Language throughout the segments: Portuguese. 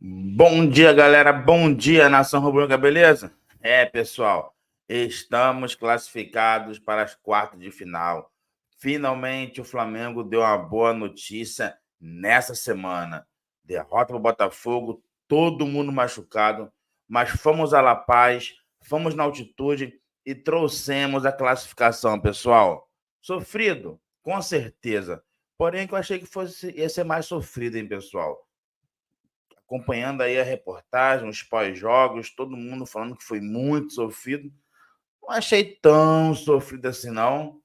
Bom dia, galera. Bom dia, nação rubro-negra, beleza? Pessoal, estamos classificados para as quartas de final. Finalmente, o Flamengo deu uma boa notícia nessa semana. Derrota para o Botafogo, todo mundo machucado, mas fomos à La Paz, fomos na altitude e trouxemos a classificação, pessoal. Sofrido, com certeza. Porém, que eu achei que ia ser mais sofrido, hein, pessoal? Acompanhando aí a reportagem, os pós-jogos, todo mundo falando que foi muito sofrido. Não achei tão sofrido assim, não.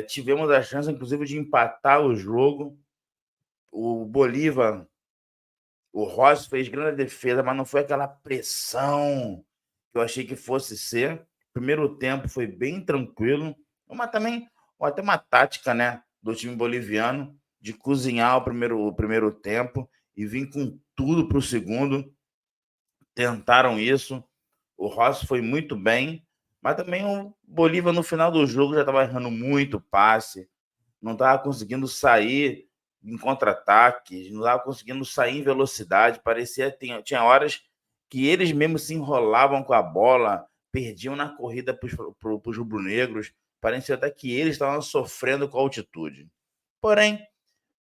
Tivemos a chance, inclusive, de empatar o jogo. O Bolívar, o Rossi fez grande defesa, mas não foi aquela pressão que eu achei que fosse ser. O primeiro tempo foi bem tranquilo, mas também até uma tática, né, do time boliviano de cozinhar o primeiro tempo e vir com tudo para o segundo. Tentaram isso. O Rossi foi muito bem, mas também o Bolívar no final do jogo já estava errando muito passe, não estava conseguindo sair em contra-ataque, não estava conseguindo sair em velocidade. Parecia tinha horas que eles mesmos se enrolavam com a bola, perdiam na corrida para os rubro-negros. Parecia até que eles estavam sofrendo com a altitude. Porém,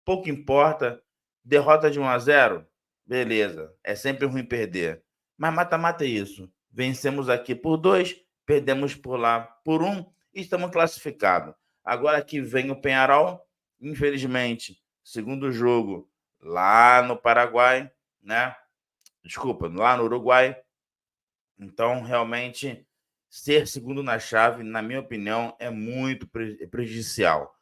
pouco importa. Derrota de 1-0, beleza. É sempre ruim perder. Mas mata-mata é isso. Vencemos aqui por 2, perdemos por lá por 1 e estamos classificados. Agora que vem o Penharol, infelizmente, segundo jogo lá no Paraguai, né? Desculpa, lá no Uruguai. Então, realmente, ser segundo na chave, na minha opinião, é muito prejudicial.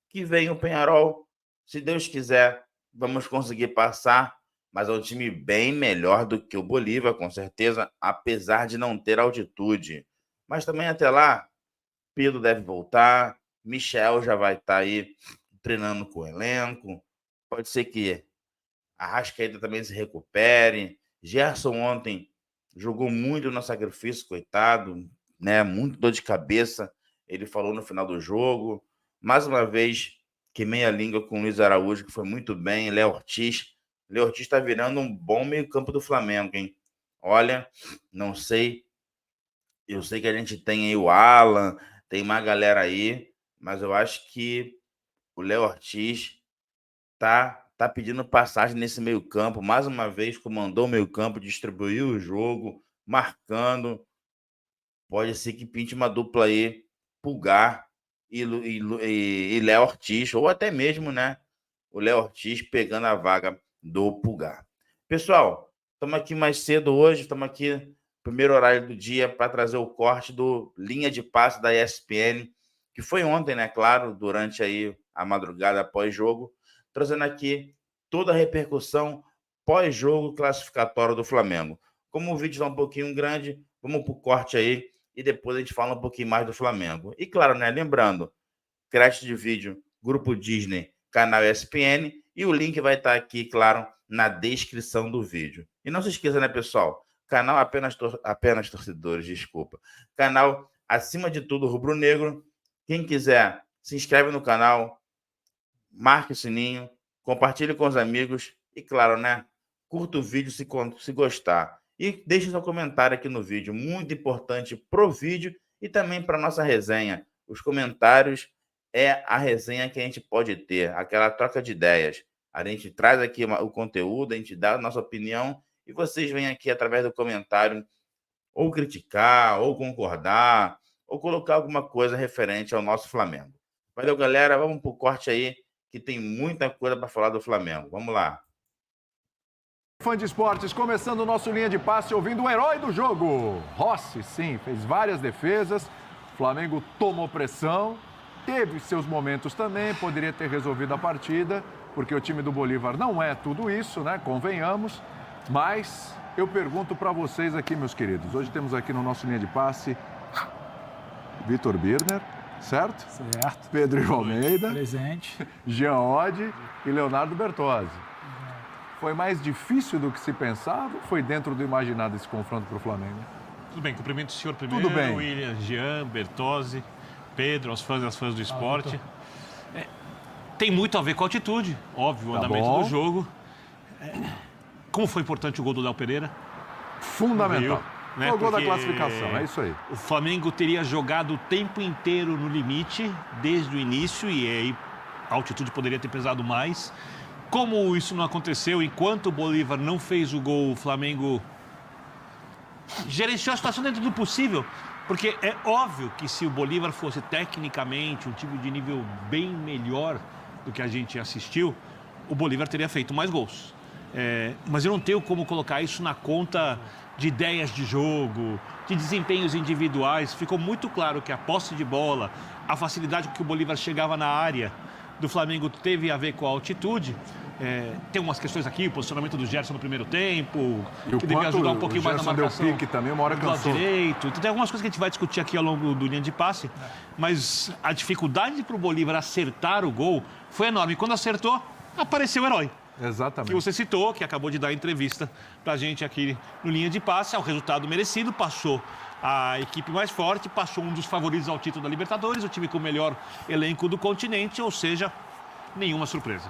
Que vem o Penharol, se Deus quiser, vamos conseguir passar, mas é um time bem melhor do que o Bolívar, com certeza, apesar de não ter altitude. Mas também até lá, Pedro deve voltar, Michel já vai estar aí treinando com o elenco, pode ser que a Arrascaeta também se recupere. Gerson ontem jogou muito no sacrifício, coitado, né? Muito dor de cabeça, ele falou no final do jogo. Mais uma vez, queimei a língua com o Luiz Araújo, que foi muito bem. Léo Ortiz. Léo Ortiz está virando um bom meio-campo do Flamengo, hein? Olha, não sei. Eu sei que a gente tem aí o Alan, tem uma galera aí, mas eu acho que o Léo Ortiz tá pedindo passagem nesse meio-campo. Mais uma vez, comandou o meio-campo, distribuiu o jogo, marcando. Pode ser que pinte uma dupla aí, Pulgar e Léo Ortiz, ou até mesmo, né? O Léo Ortiz pegando a vaga do Pulgar. Pessoal, estamos aqui mais cedo hoje, estamos aqui primeiro horário do dia para trazer o corte do linha de passe da ESPN, que foi ontem, né? Claro, durante aí a madrugada pós-jogo, trazendo aqui toda a repercussão pós-jogo classificatório do Flamengo. Como o vídeo está um pouquinho grande, vamos para o corte aí e depois a gente fala um pouquinho mais do Flamengo. E claro, né? Lembrando, crédito de vídeo, Grupo Disney, canal ESPN, e o link vai estar aqui, claro, na descrição do vídeo. E não se esqueça, né, pessoal? Canal apenas torcedores, desculpa. Canal, acima de tudo, rubro-negro. Quem quiser, se inscreve no canal, marque o sininho, compartilhe com os amigos e, claro, né? Curta o vídeo se gostar. E deixe seu comentário aqui no vídeo, muito importante pro vídeo e também para nossa resenha. Os comentários é a resenha que a gente pode ter, aquela troca de ideias. A gente traz aqui o conteúdo, a gente dá a nossa opinião e vocês vêm aqui através do comentário ou criticar, ou concordar, ou colocar alguma coisa referente ao nosso Flamengo. Valeu, galera. Vamos pro corte aí, que tem muita coisa para falar do Flamengo. Vamos lá. Fã de esportes, começando o nosso linha de passe, ouvindo o herói do jogo. Rossi, sim, fez várias defesas. O Flamengo tomou pressão, teve seus momentos também, poderia ter resolvido a partida, porque o time do Bolívar não é tudo isso, né? Convenhamos. Mas eu pergunto para vocês aqui, meus queridos. Hoje temos aqui no nosso linha de passe Vitor Birner, certo? Certo. Pedro Ivo Almeida. Presente. Jean Oddi e Leonardo Bertozzi. Foi mais difícil do que se pensava ou foi dentro do imaginado esse confronto para o Flamengo? Tudo bem, cumprimento o senhor primeiro, Tudo bem. William, Jean, Bertozzi, Pedro, aos fãs e às fãs do esporte. Tem muito a ver com a altitude, óbvio, o andamento do jogo. Como foi importante o gol do Léo Pereira? Fundamental. Né? Foi o gol da Porque classificação, é isso aí. O Flamengo teria jogado o tempo inteiro no limite, desde o início, e aí a altitude poderia ter pesado mais. Como isso não aconteceu, enquanto o Bolívar não fez o gol, o Flamengo gerenciou a situação dentro do possível. Porque é óbvio que se o Bolívar fosse tecnicamente um time de nível bem melhor do que a gente assistiu, o Bolívar teria feito mais gols. Mas eu não tenho como colocar isso na conta de ideias de jogo, de desempenhos individuais. Ficou muito claro que a posse de bola, a facilidade com que o Bolívar chegava na área do Flamengo teve a ver com a altitude. Tem umas questões aqui, o posicionamento do Gerson no primeiro tempo, e que devia ajudar um pouquinho mais na marcação. Deu pique também, uma hora do lado cansou. direito. Então tem algumas coisas que a gente vai discutir aqui ao longo do linha de passe, mas a dificuldade para o Bolívar acertar o gol foi enorme. E quando acertou, apareceu o herói. Exatamente. Que você citou, que acabou de dar entrevista para a gente aqui no linha de passe. É um resultado merecido, passou a equipe mais forte, passou um dos favoritos ao título da Libertadores, o time com o melhor elenco do continente, ou seja, nenhuma surpresa.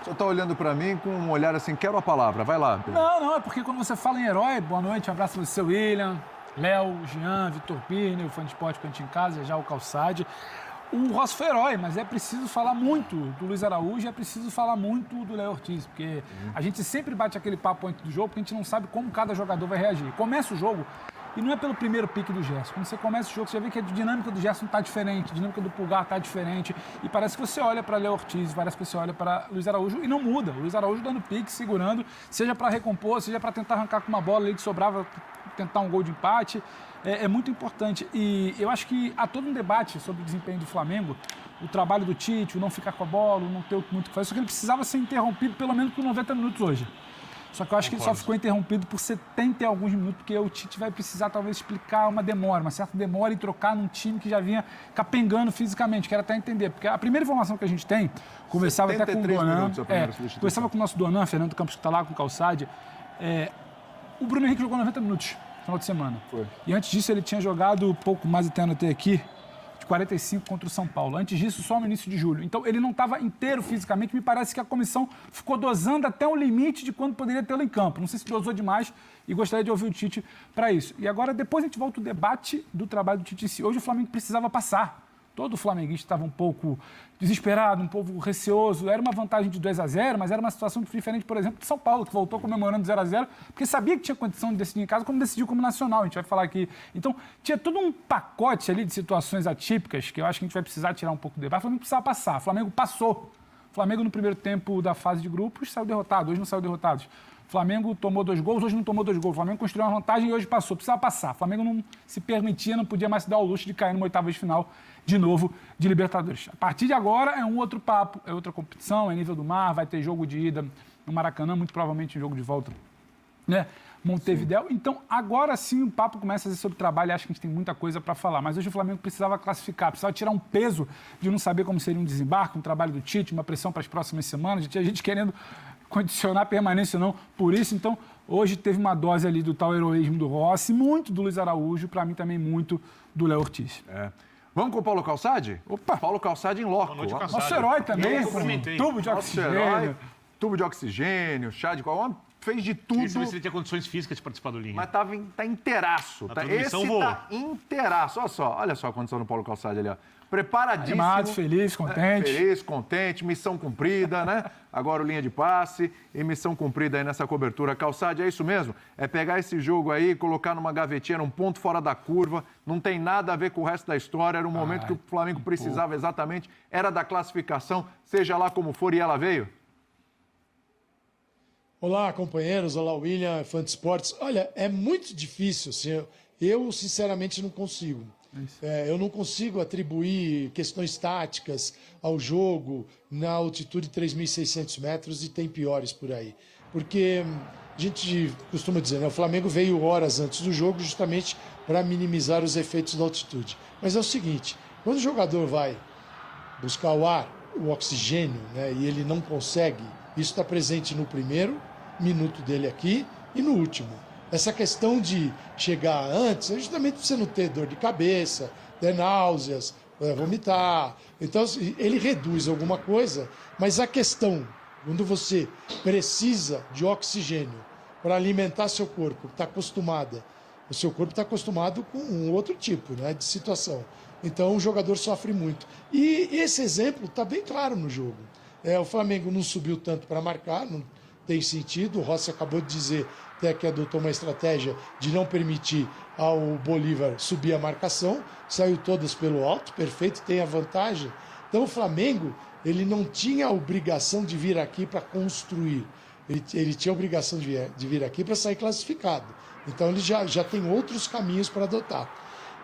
O senhor está olhando para mim com um olhar assim, quero a palavra, vai lá. Pedro. Não, é porque quando você fala em herói, boa noite, um abraço para você, William, Léo, Jean, Vitor Pirne, o Fã de Esporte Cantinho em Casa, já o Calçade. O Rossi foi herói, mas é preciso falar muito do Luiz Araújo e é preciso falar muito do Léo Ortiz, porque a gente sempre bate aquele papo antes do jogo, porque a gente não sabe como cada jogador vai reagir. Começa o jogo e não é pelo primeiro pique do Gerson. Quando você começa o jogo, você já vê que a dinâmica do Gerson está diferente, a dinâmica do Pulgar está diferente, e parece que você olha para Léo Ortiz, parece que você olha para Luiz Araújo e não muda. O Luiz Araújo dando pique, segurando, seja para recompor, seja para tentar arrancar com uma bola ali que sobrava, tentar um gol de empate. É muito importante. E eu acho que há todo um debate sobre o desempenho do Flamengo, o trabalho do Tite, o não ficar com a bola, o não ter muito o que fazer. Só que ele precisava ser interrompido pelo menos por 90 minutos hoje. Só que eu acho que ele só ficou interrompido por 70 e alguns minutos, porque o Tite vai precisar talvez explicar uma certa demora em trocar num time que já vinha capengando fisicamente. Quero até entender, porque a primeira informação que a gente tem, conversava até com o Donan, conversava com o nosso Donan, Fernando Campos, que está lá com o Calçade, o Bruno Henrique jogou 90 minutos no final de semana. Foi. E antes disso ele tinha jogado pouco mais, até anotei aqui, de 45 contra o São Paulo. Antes disso, só no início de julho. Então, ele não estava inteiro fisicamente. Me parece que a comissão ficou dosando até o limite de quando poderia tê-lo em campo. Não sei se dosou demais e gostaria de ouvir o Tite para isso. E agora, depois a gente volta ao debate do trabalho do Tite em si. Hoje o Flamengo precisava passar. Todo flamenguista estava um pouco desesperado, um pouco receoso. Era uma vantagem de 2-0, mas era uma situação diferente, por exemplo, de São Paulo, que voltou comemorando 0-0, porque sabia que tinha condição de decidir em casa, como decidiu como Nacional. A gente vai falar aqui. Então, tinha todo um pacote ali de situações atípicas, que eu acho que a gente vai precisar tirar um pouco do debate. O Flamengo precisava passar. O Flamengo passou. O Flamengo, no primeiro tempo da fase de grupos, saiu derrotado. Hoje não saiu derrotado. O Flamengo tomou 2 gols, hoje não tomou 2 gols. O Flamengo construiu uma vantagem e hoje passou. Precisava passar. O Flamengo não se permitia, não podia mais se dar o luxo de cair numa oitava de final de novo de Libertadores. A partir de agora é um outro papo, é outra competição, é nível do mar, vai ter jogo de ida no Maracanã, muito provavelmente um jogo de volta, né? Montevidéu. Então, agora sim o papo começa a ser sobre trabalho e acho que a gente tem muita coisa para falar. Mas hoje o Flamengo precisava classificar, precisava tirar um peso de não saber como seria um desembarque, um trabalho do Tite, uma pressão para as próximas semanas, tinha gente querendo condicionar a permanência ou não. Por isso, então, hoje teve uma dose ali do tal heroísmo do Rossi, muito do Luiz Araújo, para mim também muito do Léo Ortiz. Vamos com o Paulo Calçade? Opa! Paulo Calçade em loco. Boa noite, Calçade. Nosso herói também, com tubo de oxigênio. Tubo de oxigênio, chá de cola, fez de tudo. Queria saber se ele tinha condições físicas de participar do Linha. Mas tá inteiraço. Esse tá inteiraço. Olha só a condição do Paulo Calçade ali, ó. Preparadíssimo. Animado, feliz, contente. Feliz, contente, missão cumprida, né? Agora o linha de passe e missão cumprida aí nessa cobertura. Calçade, é isso mesmo? É pegar esse jogo aí, colocar numa gavetinha, num ponto fora da curva, não tem nada a ver com o resto da história, era um momento que o Flamengo precisava exatamente, era da classificação, seja lá como for, e ela veio? Olá, companheiros. Olá, William, Fã de Esportes. Olha, é muito difícil, assim, eu sinceramente não consigo. Eu não consigo atribuir questões táticas ao jogo na altitude de 3.600 metros e tem piores por aí. Porque a gente costuma dizer, né, o Flamengo veio horas antes do jogo justamente para minimizar os efeitos da altitude. Mas é o seguinte, quando o jogador vai buscar o ar, o oxigênio, né, e ele não consegue, isso está presente no primeiro minuto dele aqui e no último. Essa questão de chegar antes é justamente para você não ter dor de cabeça, ter náuseas, vomitar. Então, ele reduz alguma coisa, mas a questão Quando você precisa de oxigênio para alimentar seu corpo, está acostumada, o seu corpo está acostumado com um outro tipo, né, de situação. Então o jogador sofre muito. E esse exemplo está bem claro no jogo. O Flamengo não subiu tanto para marcar, não tem sentido. O Rossi acabou de dizer até que adotou uma estratégia de não permitir ao Bolívar subir a marcação, saiu todas pelo alto, perfeito, tem a vantagem. Então o Flamengo, ele não tinha a obrigação de vir aqui para construir, ele tinha a obrigação de vir aqui para sair classificado. Então ele já tem outros caminhos para adotar.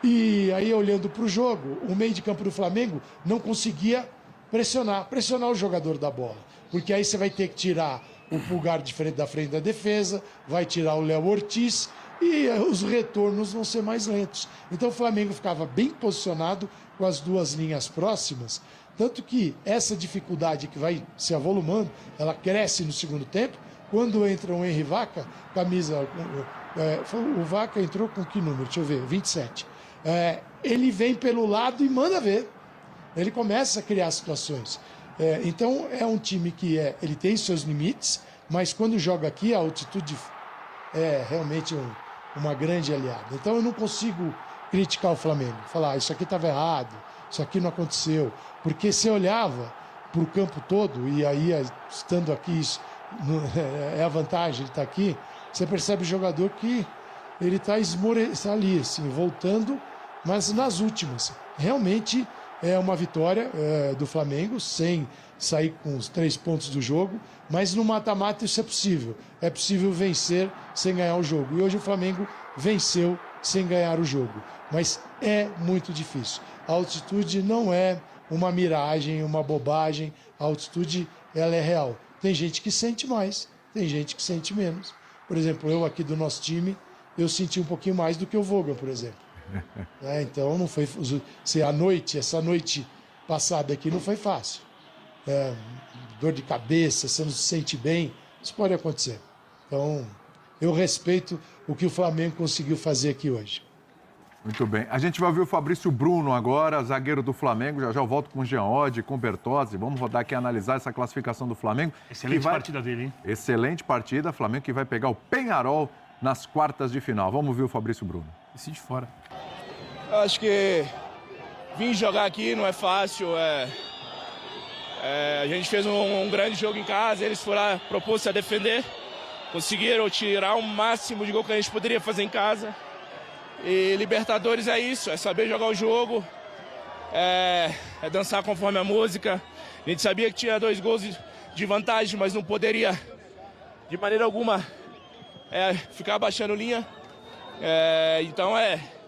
E aí, olhando para o jogo, o meio de campo do Flamengo não conseguia pressionar o jogador da bola, porque aí você vai ter que tirar o Pulgar da frente da defesa, vai tirar o Léo Ortiz e os retornos vão ser mais lentos. Então o Flamengo ficava bem posicionado com as duas linhas próximas, tanto que essa dificuldade que vai se avolumando, ela cresce no segundo tempo. Quando entra o Henry Vaca, o Vaca entrou com que número? Deixa eu ver, 27. Ele vem pelo lado e manda ver. Ele começa a criar situações. Então é um time que ele tem seus limites, mas quando joga aqui a altitude é realmente uma grande aliada. Então eu não consigo criticar o Flamengo, falar isso aqui estava errado, isso aqui não aconteceu, porque você olhava para o campo todo, e aí estando aqui, é a vantagem, ele está aqui, você percebe o jogador que ele está ali, assim, voltando, mas nas últimas. Realmente é uma vitória do Flamengo, sem sair com os 3 pontos do jogo, mas no mata-mata isso é possível. É possível vencer sem ganhar o jogo. E hoje o Flamengo venceu sem ganhar o jogo. Mas é muito difícil. A altitude não é uma miragem, uma bobagem. A altitude, ela é real. Tem gente que sente mais, tem gente que sente menos. Por exemplo, eu aqui do nosso time, eu senti um pouquinho mais do que o Vogel, por exemplo. Então não foi. Essa noite passada aqui não foi fácil. Dor de cabeça, você não se sente bem, isso pode acontecer. Então, eu respeito o que o Flamengo conseguiu fazer aqui hoje. Muito bem. A gente vai ouvir o Fabrício Bruno agora, zagueiro do Flamengo. Já eu volto com o Jean Oddi, com o Bertozzi. Vamos rodar aqui e analisar essa classificação do Flamengo. Excelente partida dele, hein? Excelente partida. Flamengo que vai pegar o Peñarol nas quartas de final. Vamos ouvir o Fabrício Bruno. Decide fora. Eu acho que vir jogar aqui não é fácil. A gente fez um grande jogo em casa, eles foram lá, propôs-se a defender, conseguiram tirar o máximo de gol que a gente poderia fazer em casa. E Libertadores é isso, é saber jogar o jogo, é dançar conforme a música. A gente sabia que tinha 2 gols de vantagem, mas não poderia, de maneira alguma, ficar baixando linha. Então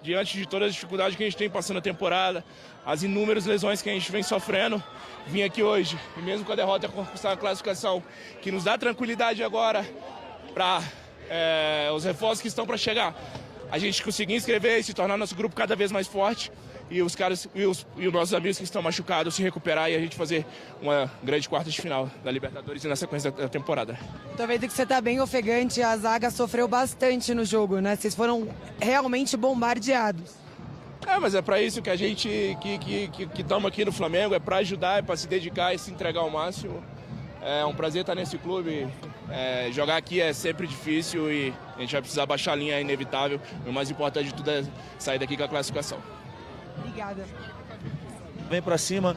diante de todas as dificuldades que a gente tem passando a temporada, as inúmeras lesões que a gente vem sofrendo, vim aqui hoje, e mesmo com a derrota, conquistar a classificação, que nos dá tranquilidade agora para os reforços que estão para chegar. A gente conseguir inscrever e se tornar nosso grupo cada vez mais forte, e os caras e os nossos amigos que estão machucados se recuperar e a gente fazer uma grande quarta de final da Libertadores e na sequência da temporada. Tô vendo que você tá bem ofegante, a zaga sofreu bastante no jogo, né? Vocês foram realmente bombardeados. Mas é para isso que a gente que estamos aqui no Flamengo, é para ajudar, é para se dedicar e se entregar ao máximo. É um prazer estar nesse clube. Jogar aqui é sempre difícil e a gente vai precisar baixar a linha, é inevitável. O mais importante de tudo é sair daqui com a classificação. Obrigada. Vem para cima,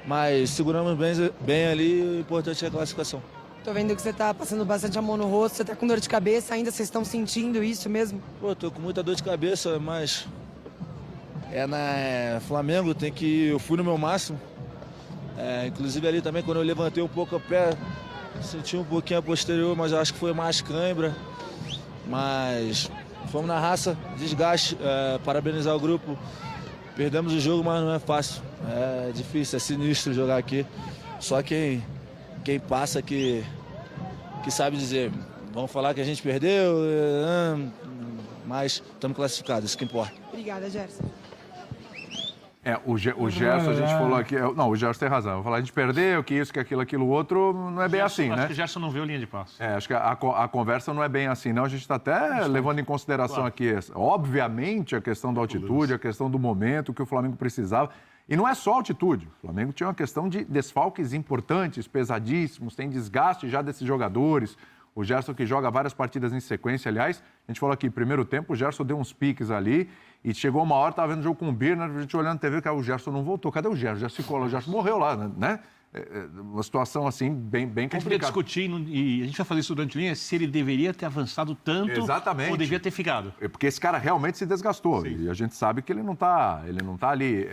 mas seguramos bem ali, o importante é a classificação. Tô vendo que você tá passando bastante a mão no rosto, você tá com dor de cabeça ainda, vocês estão sentindo isso mesmo? Tô com muita dor de cabeça, mas Flamengo, eu fui no meu máximo. Inclusive ali também, quando eu levantei um pouco o pé, senti um pouquinho a posterior, mas eu acho que foi mais cãibra. Mas fomos na raça, desgaste, parabenizar o grupo. Perdemos o jogo, mas não é fácil. É difícil, é sinistro jogar aqui. Só quem passa que sabe dizer. Vamos falar que a gente perdeu, mas estamos classificados, isso que importa. Obrigada, Gerson. O Gerson, a gente falou aqui... Não, o Gerson tem razão. A gente perdeu, que isso, que aquilo outro, não é bem assim, né? Acho que o Gerson não viu linha de passe. Acho que a conversa não é bem assim, não. A gente está até levando em consideração aqui, obviamente, a questão da altitude, a questão do momento que o Flamengo precisava. E não é só altitude. O Flamengo tinha uma questão de desfalques importantes, pesadíssimos, tem desgaste já desses jogadores. O Gerson que joga várias partidas em sequência, aliás, a gente falou aqui, primeiro tempo, o Gerson deu uns piques ali e chegou uma hora, estava vendo o jogo com o Birner, a gente olhando na TV, que o Gerson não voltou. Cadê o Gerson? O Gerson morreu lá, né? Uma situação assim, bem complicada. A gente vai discutir, e a gente vai fazer isso durante a linha, se ele deveria ter avançado tanto. Exatamente. Ou devia ter ficado. Porque esse cara realmente se desgastou. Sim. E a gente sabe que ele não tá ali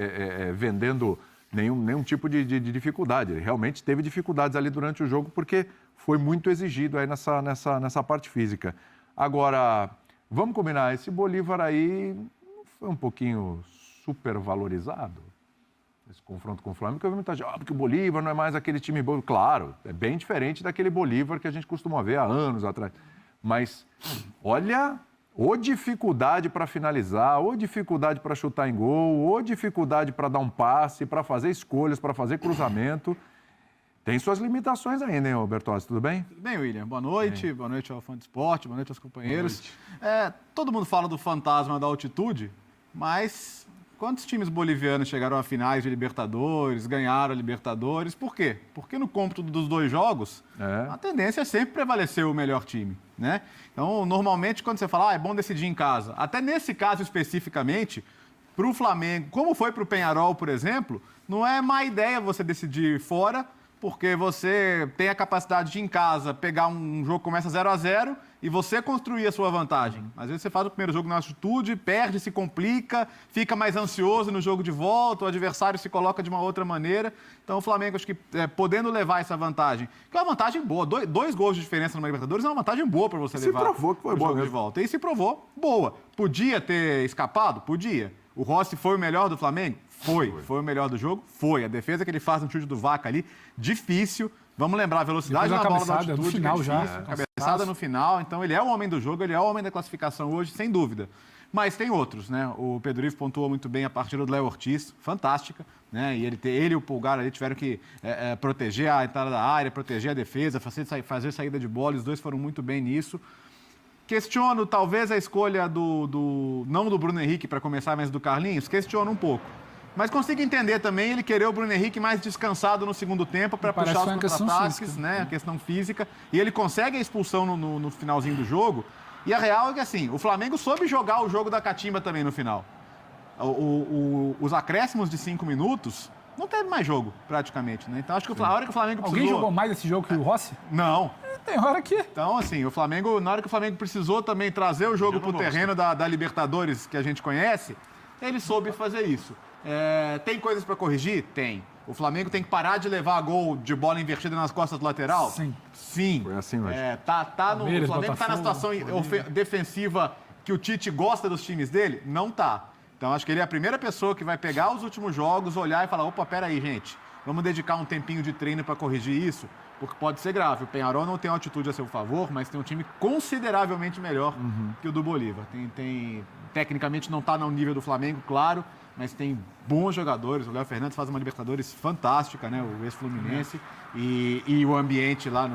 vendendo nenhum tipo de dificuldade. Ele realmente teve dificuldades ali durante o jogo porque foi muito exigido aí nessa parte física. Agora, vamos combinar, esse Bolívar aí foi um pouquinho supervalorizado? Esse confronto com o Flamengo, que eu vi muita gente, porque o Bolívar não é mais aquele time bom. Claro, é bem diferente daquele Bolívar que a gente costuma ver há anos atrás. Mas, olha, ou dificuldade para finalizar, ou dificuldade para chutar em gol, ou dificuldade para dar um passe, para fazer escolhas, para fazer cruzamento. Tem suas limitações ainda, hein, Bertozzi? Tudo bem? Tudo bem, William. Boa noite. Boa noite ao fã de esporte, boa noite aos companheiros. Todo mundo fala do fantasma da altitude, mas quantos times bolivianos chegaram a finais de Libertadores, ganharam a Libertadores? Por quê? Porque no cômputo dos dois jogos, a tendência é sempre prevalecer o melhor time, né? Então, normalmente, quando você fala, é bom decidir em casa, até nesse caso especificamente, para o Flamengo, como foi para o Peñarol, por exemplo, não é má ideia você decidir fora, porque você tem a capacidade de, em casa, pegar um jogo que começa 0-0 e você construir a sua vantagem. Às vezes você faz o primeiro jogo na altitude, perde, se complica, fica mais ansioso no jogo de volta, o adversário se coloca de uma outra maneira. Então o Flamengo, acho que podendo levar essa vantagem, que é uma vantagem boa, dois gols de diferença numa Libertadores é uma vantagem boa para você levar. Se provou que foi boa de volta. E se provou, boa. Podia ter escapado? Podia. O Rossi foi o melhor do Flamengo? Foi o melhor do jogo? Foi. A defesa que ele faz no chute do Vaca ali, difícil. Vamos lembrar, a velocidade na bola da altitude, no final cabeçada no final. Então, ele é o homem do jogo, ele é o homem da classificação hoje, sem dúvida. Mas tem outros, né? O Pedro Ivo pontuou muito bem a partida do Léo Ortiz, fantástica, né? E ele e o Pulgar ali tiveram que proteger a entrada da área, proteger a defesa, fazer saída de bola, os dois foram muito bem nisso. Questiono, talvez, a escolha não do Bruno Henrique para começar, mas do Carlinhos, questiono um pouco. Mas consigo entender também ele querer o Bruno Henrique mais descansado no segundo tempo para puxar os contra-ataques, né? A questão física. E ele consegue a expulsão no finalzinho do jogo. E a real é que, assim, o Flamengo soube jogar o jogo da catimba também no final. Os acréscimos de 5 minutos, não teve mais jogo, praticamente, né? Então, acho que a hora que o Flamengo precisou... Alguém jogou mais esse jogo que o Rossi? Não. Tem hora que... Então, assim, na hora que o Flamengo precisou também trazer o jogo para o terreno da Libertadores, que a gente conhece, ele soube fazer isso. Tem coisas para corrigir? Tem. O Flamengo tem que parar de levar gol de bola invertida nas costas do lateral? Sim. Foi assim hoje. O Flamengo está na situação defensiva que o Tite gosta dos times dele? Não tá. Então, acho que ele é a primeira pessoa que vai pegar os últimos jogos, olhar e falar, opa, peraí, gente, vamos dedicar um tempinho de treino para corrigir isso, porque pode ser grave. O Peñarol não tem altitude a seu favor, mas tem um time consideravelmente melhor que o do Bolívar. Tecnicamente não está no nível do Flamengo, claro, mas tem bons jogadores. O Léo Fernandes faz uma Libertadores fantástica, né? O ex-Fluminense. E o ambiente lá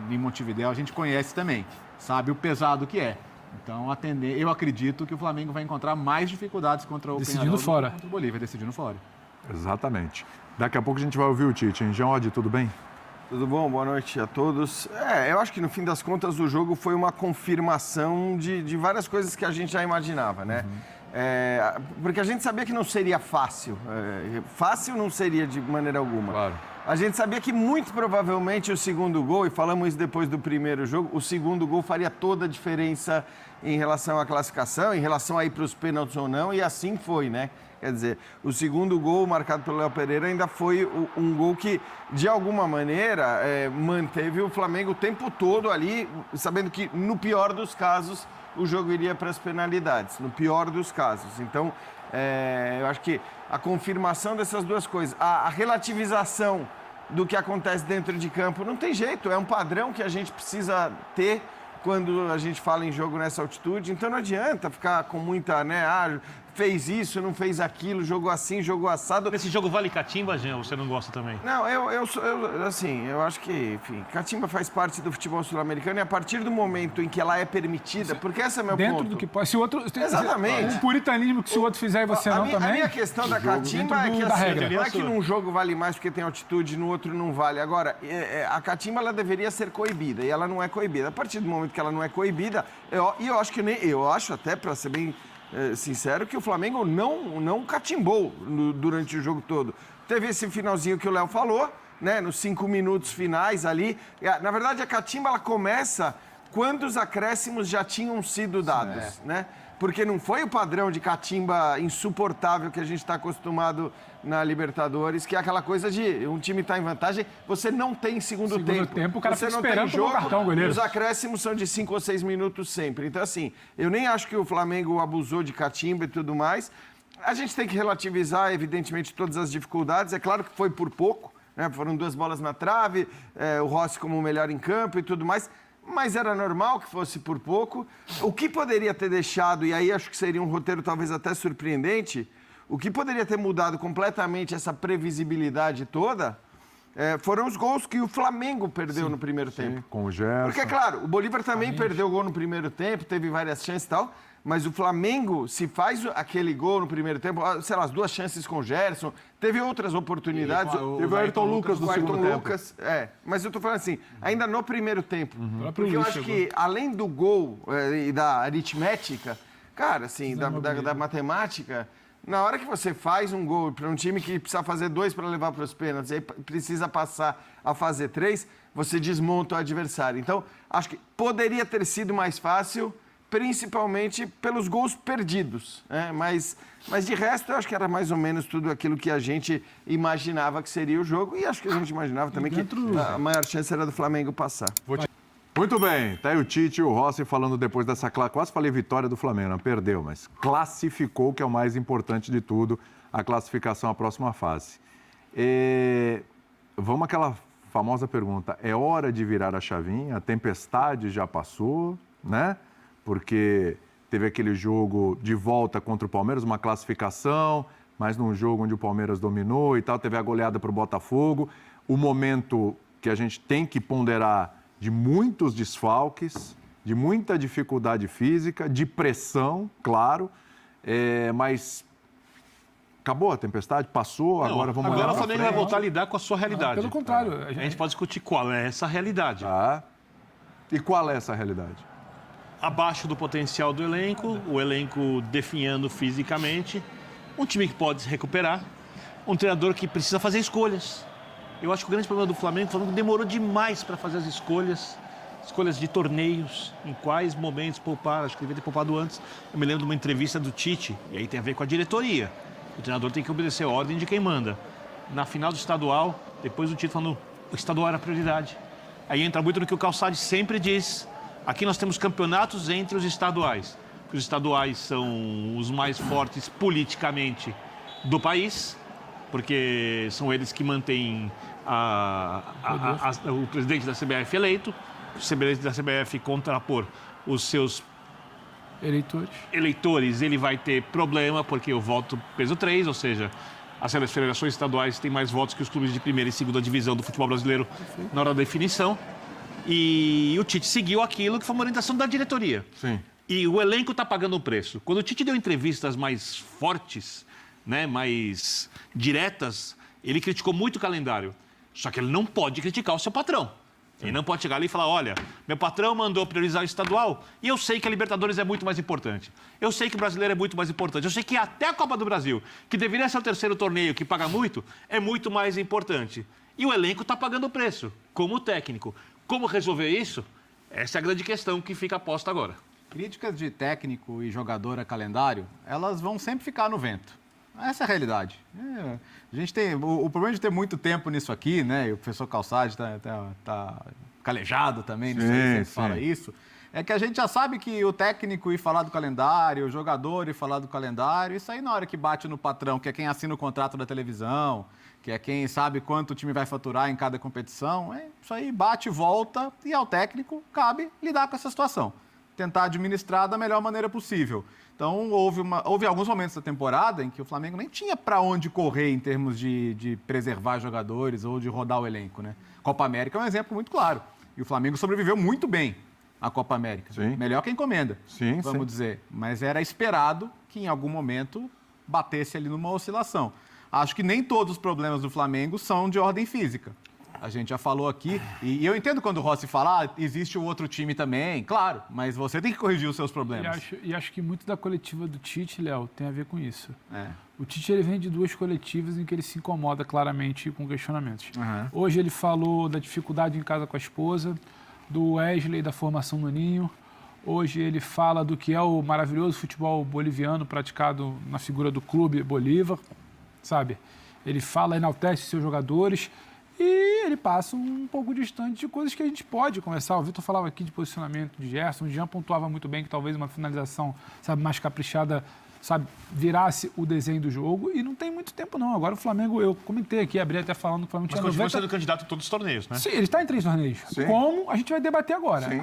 em Montevidéu a gente conhece também. Sabe o pesado que é. Então, eu acredito que o Flamengo vai encontrar mais dificuldades contra o Peñarol contra o Bolívar, decidindo fora. Exatamente. Daqui a pouco a gente vai ouvir o Tite, hein? Jean Oddi, tudo bem? Tudo bom? Boa noite a todos. Eu acho que no fim das contas o jogo foi uma confirmação de várias coisas que a gente já imaginava, né? Porque a gente sabia que não seria fácil. Fácil não seria de maneira alguma. Claro. A gente sabia que muito provavelmente o segundo gol, e falamos isso depois do primeiro jogo, o segundo gol faria toda a diferença em relação à classificação, em relação a ir para os pênaltis ou não, e assim foi, né? Quer dizer, o segundo gol marcado pelo Léo Pereira ainda foi um gol que, de alguma maneira, manteve o Flamengo o tempo todo ali, sabendo que, no pior dos casos, o jogo iria para as penalidades, no pior dos casos. Então, eu acho que a confirmação dessas duas coisas, a relativização do que acontece dentro de campo, não tem jeito, é um padrão que a gente precisa ter quando a gente fala em jogo nessa altitude, então não adianta ficar com muita, fez isso, não fez aquilo, jogou assim, jogou assado. Esse jogo vale catimba, Jean, ou você não gosta também? Não, eu acho que, enfim, catimba faz parte do futebol sul-americano e a partir do momento em que ela é permitida, porque esse é meu Dentro ponto. do que pode. Se o outro, Exatamente. Um puritanismo que se o outro fizer e você não também. A minha questão da catimba é que da assim, regra. não é que num jogo vale mais porque tem altitude, no outro não vale. Agora, a catimba ela deveria ser coibida e ela não é coibida. A partir do momento que ela não é coibida, eu acho até, para ser bem sincero, que o Flamengo não catimbou durante o jogo todo. Teve esse finalzinho que o Léo falou, né, nos 5 minutos finais ali. Na verdade, a catimba ela começa quando os acréscimos já tinham sido dados, né? Porque não foi o padrão de catimba insuportável que a gente está acostumado na Libertadores, que é aquela coisa de um time está em vantagem, você não tem segundo tempo. O cara você fica não tem esperando jogo, tomar o cartão, o goleiro. e os acréscimos são de 5 ou 6 minutos sempre. Então, assim, eu nem acho que o Flamengo abusou de catimba e tudo mais. A gente tem que relativizar, evidentemente, todas as dificuldades. É claro que foi por pouco, né? Foram 2 bolas na trave, o Rossi como o melhor em campo e tudo mais. Mas era normal que fosse por pouco. O que poderia ter deixado, e aí acho que seria um roteiro talvez até surpreendente, o que poderia ter mudado completamente essa previsibilidade toda foram os gols que o Flamengo perdeu no primeiro tempo. Com o Gerson. Porque, claro, o Bolívar também perdeu gol no primeiro tempo, teve várias chances e tal, mas o Flamengo, se faz aquele gol no primeiro tempo, sei lá, as 2 chances com o Gerson, teve outras oportunidades. Teve o Ayrton Lucas no segundo tempo. Mas eu tô falando assim, ainda no primeiro tempo. Porque eu Luiz acho que, além do gol e da aritmética, cara, assim, da matemática, na hora que você faz um gol para um time que precisa fazer 2 para levar para os pênaltis, aí precisa passar a fazer 3, você desmonta o adversário. Então, acho que poderia ter sido mais fácil, principalmente pelos gols perdidos, né? Mas de resto, eu acho que era mais ou menos tudo aquilo que a gente imaginava que seria o jogo. E acho que a gente imaginava também que a maior chance era do Flamengo passar. Muito bem, tá aí o Tite e o Rossi falando depois dessa... Quase falei vitória do Flamengo, não perdeu, mas classificou, que é o mais importante de tudo, a classificação à próxima fase. Vamos àquela famosa pergunta, é hora de virar a chavinha? A tempestade já passou, né? Porque teve aquele jogo de volta contra o Palmeiras, uma classificação, mas num jogo onde o Palmeiras dominou e tal, teve a goleada para o Botafogo. O momento que a gente tem que ponderar de muitos desfalques, de muita dificuldade física, de pressão, claro, mas acabou a tempestade, passou, agora vamos olhar. Agora o Flamengo vai voltar a lidar com a sua realidade. Pelo contrário. A gente pode discutir qual é essa realidade. Tá. E qual é essa realidade? Abaixo do potencial do elenco, o elenco definhando fisicamente, um time que pode se recuperar, um treinador que precisa fazer escolhas. Eu acho que o grande problema do Flamengo demorou demais para fazer as escolhas de torneios, em quais momentos poupar, acho que devia ter poupado antes. Eu me lembro de uma entrevista do Tite, e aí tem a ver com a diretoria. O treinador tem que obedecer a ordem de quem manda. Na final do estadual, depois do Tite falando, o estadual era a prioridade. Aí entra muito no que o Calçade sempre diz. Aqui nós temos campeonatos entre os estaduais. Os estaduais são os mais fortes politicamente do país, porque são eles que mantêm o presidente da CBF eleito. O presidente da CBF contrapor os seus eleitores, ele vai ter problema, porque o voto peso 3, ou seja, as federações estaduais têm mais votos que os clubes de primeira e segunda divisão do futebol brasileiro na hora da definição. E o Tite seguiu aquilo que foi uma orientação da diretoria. Sim. E o elenco está pagando o preço. Quando o Tite deu entrevistas mais fortes, né, mais diretas, ele criticou muito o calendário. Só que ele não pode criticar o seu patrão. Ele não pode chegar ali e falar, olha, meu patrão mandou priorizar o estadual e eu sei que a Libertadores é muito mais importante. Eu sei que o Brasileiro é muito mais importante. Eu sei que até a Copa do Brasil, que deveria ser o terceiro torneio que paga muito, é muito mais importante. E o elenco está pagando o preço, como técnico. Como resolver isso? Essa é a grande questão que fica posta agora. Críticas de técnico e jogador a calendário, elas vão sempre ficar no vento. Essa é a realidade. A gente tem o problema de ter muito tempo nisso aqui, né? E o professor Calçade tá calejado também, não sei se fala isso. É que a gente já sabe que o técnico ir falar do calendário, o jogador ir falar do calendário, isso aí na hora que bate no patrão, que é quem assina o contrato da televisão, que é quem sabe quanto o time vai faturar em cada competição, isso aí bate e volta e ao técnico cabe lidar com essa situação. tentar administrar da melhor maneira possível. Então, houve alguns momentos da temporada em que o Flamengo nem tinha para onde correr em termos de preservar jogadores ou de rodar o elenco, né? Copa América é um exemplo muito claro. E o Flamengo sobreviveu muito bem à Copa América. Sim. Melhor que a encomenda, Sim, vamos dizer. Mas era esperado que em algum momento batesse ali numa oscilação. Acho que nem todos os problemas do Flamengo são de ordem física. A gente já falou aqui, e eu entendo quando o Rossi fala, existe o outro time também, claro, mas você tem que corrigir os seus problemas. E acho que muito da coletiva do Tite, Léo, tem a ver com isso. É. O Tite ele vem de 2 coletivas em que ele se incomoda claramente com questionamentos. Uhum. Hoje ele falou da dificuldade em casa com a esposa, do Wesley, da formação no Ninho. Hoje ele fala do que é o maravilhoso futebol boliviano praticado na figura do Clube Bolívar, sabe? Ele fala, enaltece seus jogadores e ele passa um pouco distante de coisas que a gente pode conversar. O Vitor falava aqui de posicionamento de Gerson, o Jean pontuava muito bem que talvez uma finalização, sabe, mais caprichada, sabe, virasse o desenho do jogo, e não tem muito tempo não. Agora o Flamengo, eu comentei aqui, abri até falando que o Flamengo Mas tinha continua sendo candidato em todos os torneios, né? Sim, ele está em 3 torneios. Sim. Como a gente vai debater agora. Sim.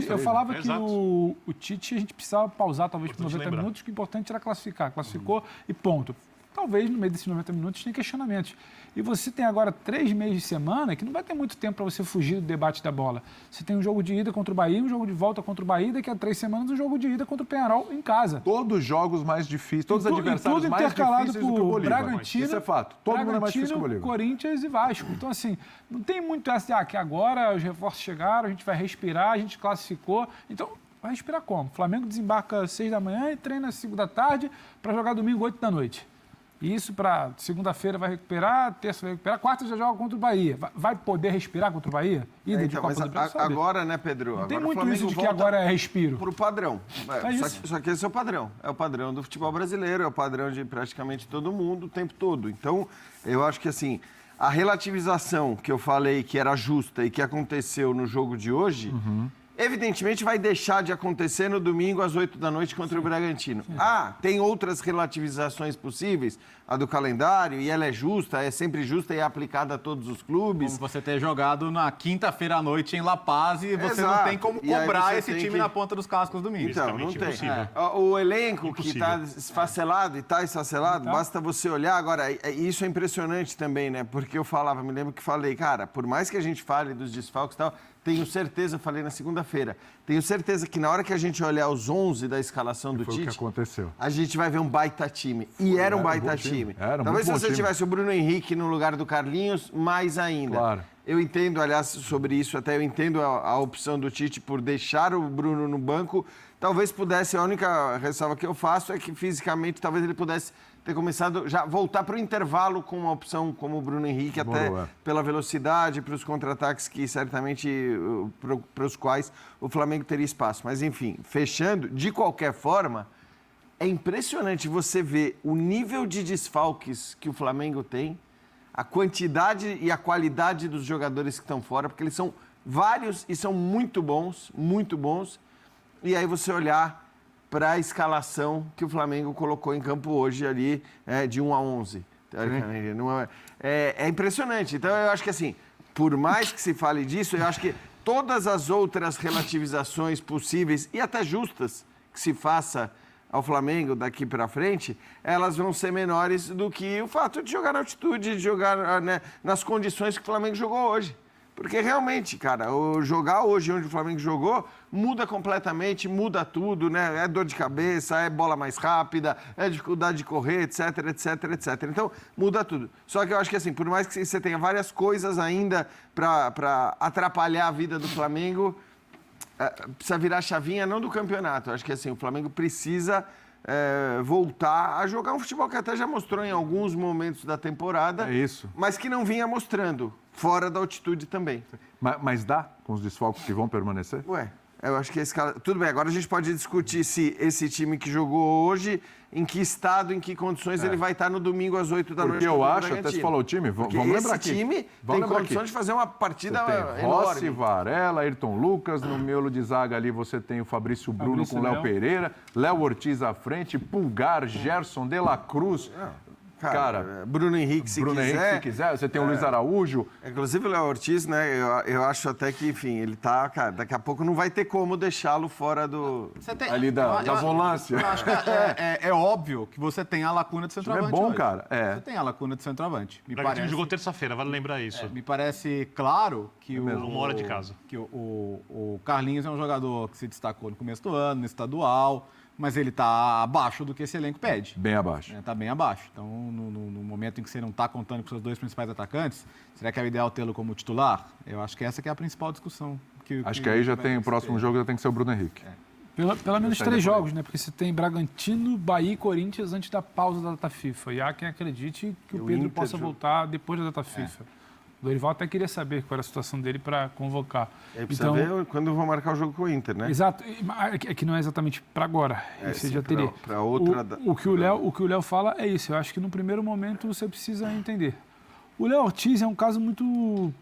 Eu falava que Exato. o Tite, a gente precisava pausar talvez por Importante 90 lembrar. minutos, que o importante era classificar. Classificou e ponto. Talvez no meio desses 90 minutos tenha questionamentos. E você tem agora 3 meses de semana que não vai ter muito tempo para você fugir do debate da bola. Você tem um jogo de ida contra o Bahia, um jogo de volta contra o Bahia, daqui a 3 semanas um jogo de ida contra o Peñarol em casa. Todos os jogos mais difíceis, todos os E adversários tudo mais intercalado difíceis do que o por Bolívar. Bragantino, Isso é fato. Todo mundo é mais difícil que o Bolívar. Corinthians e Vasco. Então, assim, não tem muito essa que agora os reforços chegaram, a gente vai respirar, a gente classificou. Então, vai respirar como? O Flamengo desembarca às 6 da manhã e treina às 5 da tarde para jogar domingo 8 da noite. E isso para segunda-feira vai recuperar, terça vai recuperar, quarta já joga contra o Bahia. Vai poder respirar contra o Bahia? Ida de Copa do Brasil, sabe? Agora, né, Pedro? Não tem agora muito isso de que agora é respiro. Pro padrão. isso. Só que esse é o padrão. É o padrão do futebol brasileiro, é o padrão de praticamente todo mundo o tempo todo. Então, eu acho que assim, a relativização que eu falei que era justa e que aconteceu no jogo de hoje, evidentemente vai deixar de acontecer no domingo às 8 da noite contra o Bragantino. Tem outras relativizações possíveis, a do calendário, e ela é justa, é sempre justa e é aplicada a todos os clubes. Como você ter jogado na quinta-feira à noite em La Paz e você não Exato. tem como E aí cobrar você esse tem time que- na ponta dos cascos domingo. Então, não tem. impossível. O elenco Impossível. que está esfacelado e está esfacelado, basta você olhar. Agora, isso é impressionante também, né? Porque eu falava, me lembro que falei, cara, por mais que a gente fale dos desfalques e tal, tenho certeza, eu falei na segunda-feira, tenho certeza que na hora que a gente olhar os 11 da escalação do Foi o que Tite, aconteceu. a gente vai ver um baita time. E era um baita bom time. time. Era Talvez muito se bom você time. tivesse o Bruno Henrique no lugar do Carlinhos, mais ainda. Claro. Eu entendo, aliás, sobre isso, até eu entendo a opção do Tite por deixar o Bruno no banco. Talvez pudesse, a única ressalva que eu faço é que fisicamente talvez ele pudesse ter começado já voltar para o intervalo com uma opção como o Bruno Henrique, Demorou, até é. pela velocidade, para os contra-ataques que certamente para os quais o Flamengo teria espaço. Mas enfim, fechando, de qualquer forma, é impressionante você ver o nível de desfalques que o Flamengo tem, a quantidade e a qualidade dos jogadores que estão fora, porque eles são vários e são muito bons, muito bons. E aí você olhar para a escalação que o Flamengo colocou em campo hoje ali, de 1 a 11. Teoricamente. É impressionante. Então, eu acho que assim, por mais que se fale disso, eu acho que todas as outras relativizações possíveis e até justas que se faça ao Flamengo daqui para frente, elas vão ser menores do que o fato de jogar na altitude, de jogar, né, nas condições que o Flamengo jogou hoje. Porque realmente, cara, o jogar hoje onde o Flamengo jogou muda completamente, muda tudo, né? É dor de cabeça, é bola mais rápida, é dificuldade de correr, etc, etc, etc. Então, muda tudo. Só que eu acho que assim, por mais que você tenha várias coisas ainda para atrapalhar a vida do Flamengo, precisa virar a chavinha não do campeonato. Eu acho que assim, o Flamengo precisa voltar a jogar um futebol que até já mostrou em alguns momentos da temporada, É isso. mas que não vinha mostrando, fora da altitude também. Mas dá com os desfalques que vão permanecer? Eu acho que esse cara... Tudo bem, agora a gente pode discutir se esse time que jogou hoje, em que estado, em que condições ele vai estar no domingo às 8 da noite. Porque eu contra o acho, até Bragantino. você falou o time, Porque vamos lembrar esse aqui. time Vamos tem lembrar condições aqui. de fazer uma partida Você tem enorme. Rossi, Varela, Ayrton Lucas, no miolo de zaga ali você tem o Fabrício Bruno com o Léo Pereira, Léo Ortiz à frente, Pulgar, Gerson, De La Cruz. Cara, Bruno Henrique, se quiser. Você tem o Luiz Araújo. Inclusive o Léo Ortiz, né? Eu acho até que, enfim, ele tá, cara, daqui a pouco não vai ter como deixá-lo fora Ali da volância. Eu acho que é óbvio que você tem a lacuna de centroavante. É bom, hoje. Cara. Você tem a lacuna de centroavante. O Bragantino jogou terça-feira, vale lembrar isso. Me parece claro que uma hora de casa. Que o Carlinhos é um jogador que se destacou no começo do ano, no estadual, mas ele está abaixo do que esse elenco pede. Bem abaixo. Está bem abaixo. Então, no momento em que você não está contando com seus dois principais atacantes, será que é o ideal tê-lo como titular? Eu acho que essa que é a principal discussão. Acho que aí já tem, o próximo jogo já tem que ser o Bruno Henrique. Pelo menos 3 jogos, né? Porque você tem Bragantino, Bahia e Corinthians antes da pausa da data FIFA. E há quem acredite que o Pedro possa voltar depois da data FIFA. O Dorival até queria saber qual era a situação dele para convocar. Ele precisa ver quando eu vou marcar o jogo com o Inter, né? Exato. É que não é exatamente para agora. Você já teria. Para outra... O que o Léo fala é isso. Eu acho que no primeiro momento você precisa entender. O Léo Ortiz é um caso muito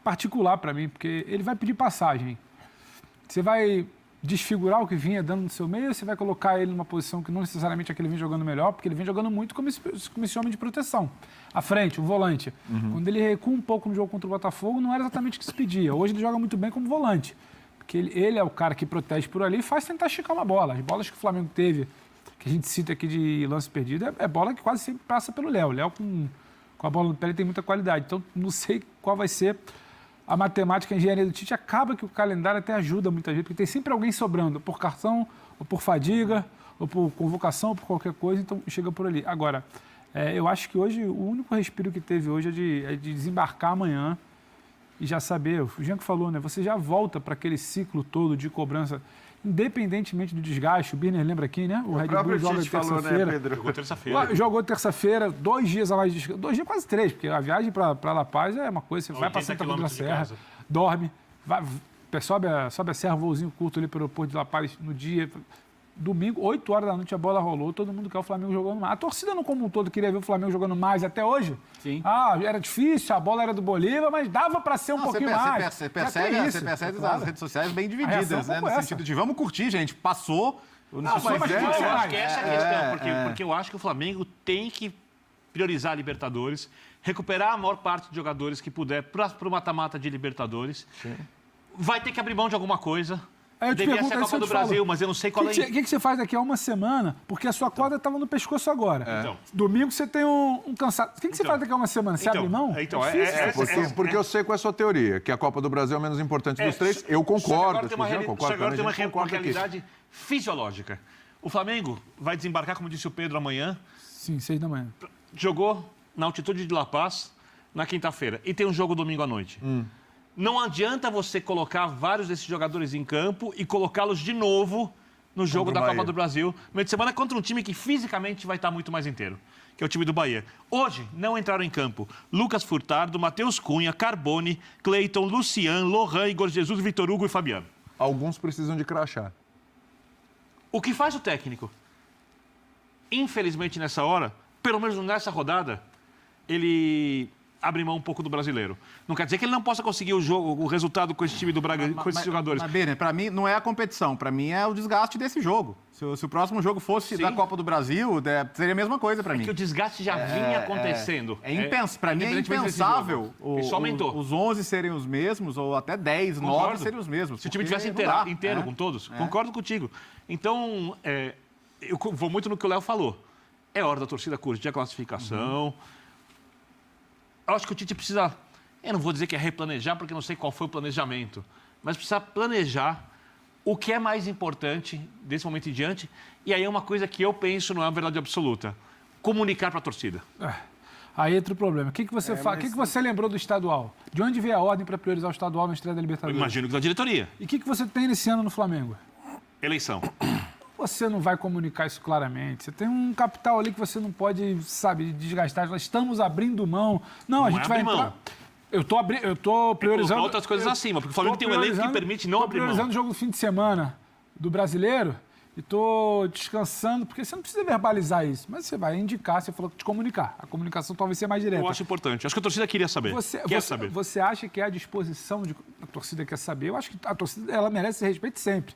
particular para mim, porque ele vai pedir passagem. Você vai desfigurar o que vinha dando no seu meio, ou você vai colocar ele numa posição que não necessariamente é que ele vem jogando melhor, porque ele vem jogando muito como esse homem de proteção. À frente, o volante. Quando ele recua um pouco no jogo contra o Botafogo, não era exatamente o que se pedia. Hoje ele joga muito bem como volante, porque ele é o cara que protege por ali e faz tentar esticar uma bola. As bolas que o Flamengo teve, que a gente cita aqui de lance perdido, é bola que quase sempre passa pelo Léo. O Léo com a bola no pé ele tem muita qualidade. Então, não sei qual vai ser a matemática, a engenharia do Tite. Acaba que o calendário até ajuda muita gente, porque tem sempre alguém sobrando, por cartão, ou por fadiga, ou por convocação, ou por qualquer coisa, então chega por ali. Agora, eu acho que hoje, o único respiro que teve hoje é de desembarcar amanhã e já saber, o Jean que falou, né? Você já volta para aquele ciclo todo de cobrança, independentemente do desgaste. O Birner lembra aqui, né? O Red Bull joga terça-feira. Né, jogou terça-feira. Jogou terça-feira, 2 dias a mais de descanso. 2 dias, quase 3, porque a viagem para La Paz é uma coisa. Você vai para Santa Cruz da Serra, dorme, sobe a serra, um voozinho curto ali para o aeroporto de La Paz no dia. Domingo, 8 horas da noite, a bola rolou, todo mundo quer o Flamengo jogando mais. A torcida, no como um todo, queria ver o Flamengo jogando mais até hoje. Sim. Era difícil, a bola era do Bolívar, mas dava para ser um pouquinho mais. Você percebe as redes sociais bem divididas, né? No sentido de vamos curtir, gente. Passou. Eu acho que essa é a questão, porque eu acho que o Flamengo tem que priorizar a Libertadores, recuperar a maior parte dos jogadores que puder para o mata-mata de Libertadores. Sim. Vai ter que abrir mão de alguma coisa. Devia ser a Copa do Brasil, mas eu não sei qual é. O que você faz daqui a uma semana? Porque a sua corda estava no pescoço agora. Então. Domingo você tem um cansado. O que você faz daqui a uma semana? Você abre mão? Porque eu sei qual é a sua teoria, que a Copa do Brasil é a menos importante dos 3. Eu concordo. Agora tem uma realidade fisiológica. O Flamengo vai desembarcar, como disse o Pedro, amanhã. Sim, 6 da manhã. Jogou na altitude de La Paz na quinta-feira. E tem um jogo domingo à noite. Não adianta você colocar vários desses jogadores em campo e colocá-los de novo no jogo da Copa do Brasil, no meio de semana, contra um time que fisicamente vai estar muito mais inteiro, que é o time do Bahia. Hoje, não entraram em campo Lucas Furtado, Matheus Cunha, Carbone, Cleiton, Lucian, Lohan, Igor Jesus, Vitor Hugo e Fabiano. Alguns precisam de crachá. O que faz o técnico? Infelizmente, nessa hora, pelo menos nessa rodada, ele abre mão um pouco do brasileiro. Não quer dizer que ele não possa conseguir o resultado com esse time do Bragantino, com esses jogadores. Mas, para mim, não é a competição. Para mim, é o desgaste desse jogo. Se o próximo jogo fosse da Copa do Brasil, seria a mesma coisa para mim. Que o desgaste já vinha acontecendo. Para mim, é impensável aumentou. Os 11 serem os mesmos, ou até 10, 9 serem os mesmos. Se o time tivesse inteiro com todos. Concordo contigo. Então, eu vou muito no que o Léo falou. É hora da torcida curtir a classificação. Eu acho que o Tite precisa, eu não vou dizer que é replanejar, porque não sei qual foi o planejamento, mas precisa planejar o que é mais importante desse momento em diante. E aí é uma coisa que eu penso, não é uma verdade absoluta. Comunicar para a torcida. Aí entra o problema. O que você faz? O que você lembrou do estadual? De onde veio a ordem para priorizar o estadual na estreia da Libertadores? Eu imagino que da diretoria. E o que você tem nesse ano no Flamengo? Eleição. Você não vai comunicar isso claramente. Você tem um capital ali que você não pode, desgastar. Nós estamos abrindo mão. Não, a gente vai entrar... Eu estou priorizando... outras coisas acima, porque o Flamengo tem um elenco que permite não abrir mão. Estou priorizando o jogo do fim de semana do Brasileiro e estou descansando, porque você não precisa verbalizar isso, mas você vai indicar, você falou que te comunicar. A comunicação talvez seja mais direta. Eu acho importante. Acho que a torcida queria saber. Você acha que é a disposição de... A torcida quer saber? Eu acho que a torcida ela merece esse respeito sempre.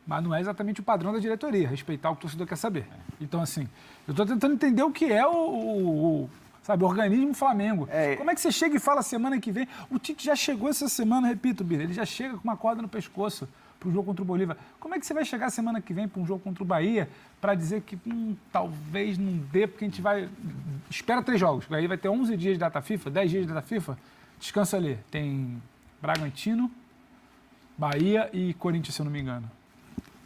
mas não é exatamente o padrão da diretoria, respeitar o que o torcedor quer saber. Então, assim, eu estou tentando entender o que é o organismo Flamengo. Como é que você chega e fala semana que vem? O Tite já chegou essa semana, repito, Bira, ele já chega com uma corda no pescoço para o jogo contra o Bolívar. Como é que você vai chegar semana que vem para um jogo contra o Bahia para dizer que talvez não dê, porque a gente vai... Espera 3 jogos, aí vai ter 11 dias de data FIFA, 10 dias de data FIFA, descansa ali. Tem Bragantino, Bahia e Corinthians, se eu não me engano.